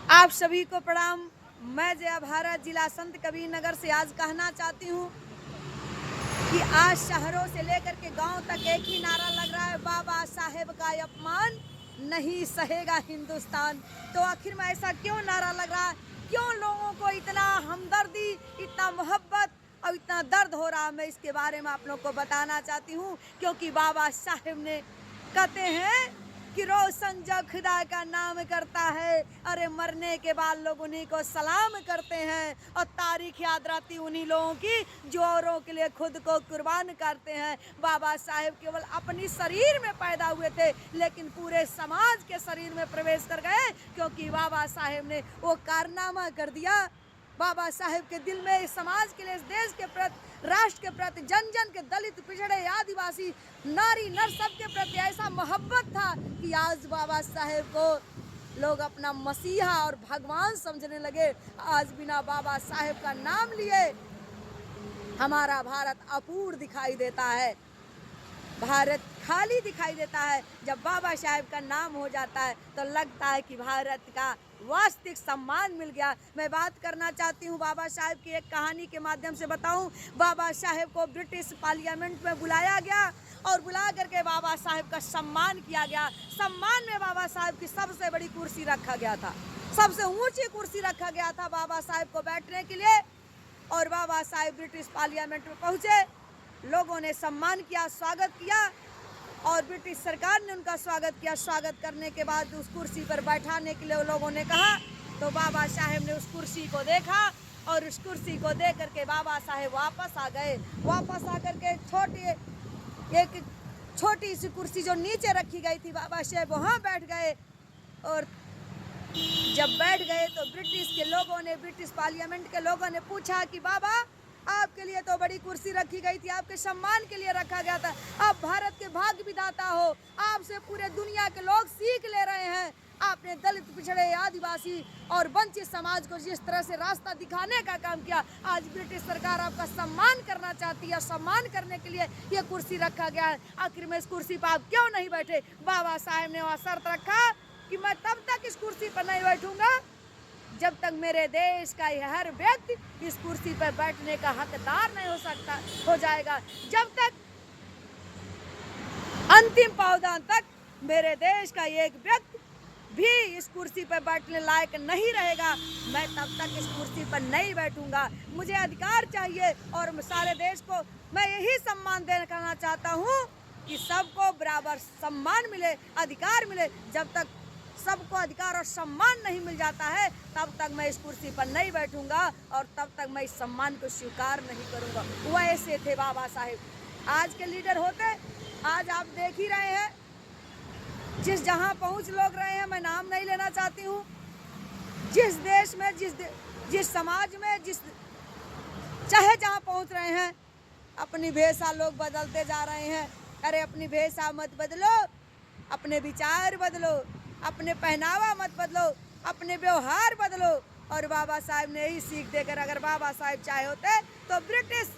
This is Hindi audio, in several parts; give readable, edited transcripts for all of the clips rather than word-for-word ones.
आप सभी को प्रणाम। मैं जया भारत जिला संत कबीर नगर से आज कहना चाहती हूँ कि आज शहरों से लेकर के गांव तक एक ही नारा लग रहा है, बाबा साहेब का अपमान नहीं सहेगा हिंदुस्तान। तो आखिर में ऐसा क्यों नारा लग रहा है? क्यों लोगों को इतना हमदर्दी, इतना मोहब्बत और इतना दर्द हो रहा है? मैं इसके बारे में आप लोग को बताना चाहती हूँ, क्योंकि बाबा साहेब ने कहते हैं कि रोशन जो खुदा का नाम करता है, अरे मरने के बाद लोग उन्हीं को सलाम करते हैं। और तारीख याद रहती उन्हीं लोगों की जो औरों के लिए खुद को कुर्बान करते हैं। बाबा साहेब केवल अपनी शरीर में पैदा हुए थे, लेकिन पूरे समाज के शरीर में प्रवेश कर गए, क्योंकि बाबा साहेब ने वो कारनामा कर दिया। बाबा साहेब के दिल में इस समाज के लिए, इस देश के प्रति, राष्ट्र के प्रति, जन जन के, दलित, पिछड़े, आदिवासी, नारी नर सबके प्रति ऐसा मोहब्बत था कि आज बाबा साहेब को लोग अपना मसीहा और भगवान समझने लगे। आज बिना बाबा साहेब का नाम लिए हमारा भारत अपूर्ण दिखाई देता है, भारत खाली दिखाई देता है। जब बाबा साहेब का नाम हो जाता है तो लगता है कि भारत का वास्तविक सम्मान मिल गया। मैं बात करना चाहती हूँ बाबा साहेब की एक कहानी के माध्यम से बताऊँ। बाबा साहेब को ब्रिटिश पार्लियामेंट में बुलाया गया और बुला करके बाबा साहेब का सम्मान किया गया। सम्मान में बाबा साहेब की सबसे बड़ी कुर्सी रखा गया था, सबसे ऊंची कुर्सी रखा गया था बाबा साहेब को बैठने के लिए। और बाबा साहेब ब्रिटिश पार्लियामेंट में पहुँचे, लोगों ने सम्मान किया, स्वागत किया और ब्रिटिश सरकार ने उनका स्वागत किया। स्वागत करने के बाद उस कुर्सी पर बैठाने के लिए लोगों ने कहा, तो बाबा साहेब ने उस कुर्सी को देखा और उस कुर्सी को देख करके बाबा साहेब वापस आ गए। वापस आकर के एक छोटी सी कुर्सी जो नीचे रखी गई थी, बाबा साहेब वहाँ बैठ गए। और जब बैठ गए तो ब्रिटिश के लोगों ने, ब्रिटिश पार्लियामेंट के लोगों ने पूछा कि बाबा, आपके लिए तो बड़ी कुर्सी रखी गई थी, आपके सम्मान के लिए रखा गया था, आप भारत के भाग्य विधाता हो, आपसे पूरे दुनिया के लोग सीख ले रहे हैं। आपने दलित, पिछड़े, आदिवासी और वंचित समाज को जिस तरह से रास्ता दिखाने का काम किया, आज ब्रिटिश सरकार आपका सम्मान करना चाहती है। सम्मान करने के लिए ये कुर्सी रखा गया है। आखिर में इस कुर्सी पर आप क्यों नहीं बैठे? बाबा साहेब ने वहाँ शर्त रखा कि मैं तब तक इस कुर्सी पर नहीं बैठूंगा जब तक मेरे देश का हर व्यक्ति इस कुर्सी पर बैठने का हकदार नहीं हो जाएगा। जब तक अंतिम पावदान तक मेरे देश का एक व्यक्ति भी इस कुर्सी पर बैठने लायक नहीं रहेगा, मैं तब तक इस कुर्सी पर नहीं बैठूंगा। मुझे अधिकार चाहिए और सारे देश को मैं यही सम्मान देना चाहता हूँ कि सबको बराबर सम्मान मिले, अधिकार मिले। जब तक सबको अधिकार और सम्मान नहीं मिल जाता है, तब तक मैं इस कुर्सी पर नहीं बैठूंगा और तब तक मैं इस सम्मान को स्वीकार नहीं करूंगा। वैसे थे बाबा साहेब। आज के लीडर होते, आज आप देख ही रहे हैं जिस जहां पहुंच लोग रहे हैं, मैं नाम नहीं लेना चाहती हूं, जिस देश में, जिस समाज में, चाहे जहां पहुंच रहे हैं, अपनी भेषा लोग बदलते जा रहे हैं। अरे अपनी भेषा मत बदलो, अपने विचार बदलो, अपने पहनावा मत बदलो, अपने व्यवहार बदलो। और बाबा साहेब ने यही सीख देकर, अगर बाबा साहेब चाहे होते तो ब्रिटिश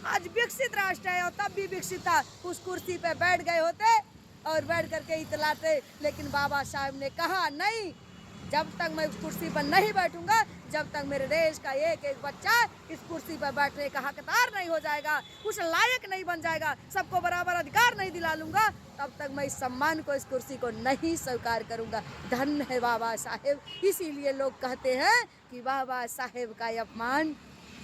आज विकसित राष्ट्र है और तब भी विकसित था, उस कुर्सी पे बैठ गए होते और बैठ करके इतलाते। लेकिन बाबा साहेब ने कहा नहीं, जब तक मैं उस कुर्सी पर नहीं बैठूंगा, जब तक मेरे देश का एक एक बच्चा इस कुर्सी पर बैठने का हकदार नहीं हो जाएगा, उस लायक नहीं बन जाएगा, सबको बराबर अधिकार नहीं दिला लूंगा, तब तक मैं इस सम्मान को, इस कुर्सी को नहीं स्वीकार करूंगा। धन्य है बाबा साहेब। इसीलिए लोग कहते हैं कि बाबा साहेब का अपमान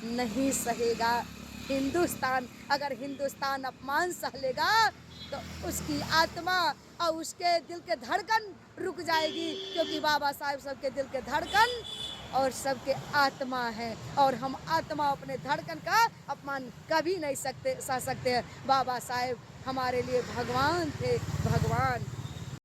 नहीं सहेगा हिंदुस्तान। अगर हिंदुस्तान अपमान सह लेगा तो उसकी आत्मा और उसके दिल के धड़कन रुक जाएगी, क्योंकि बाबा साहेब सबके दिल के धड़कन और सबके आत्मा है। और हम आत्मा, अपने धड़कन का अपमान कभी नहीं सह सकते हैं। बाबा साहेब हमारे लिए भगवान थे, भगवान।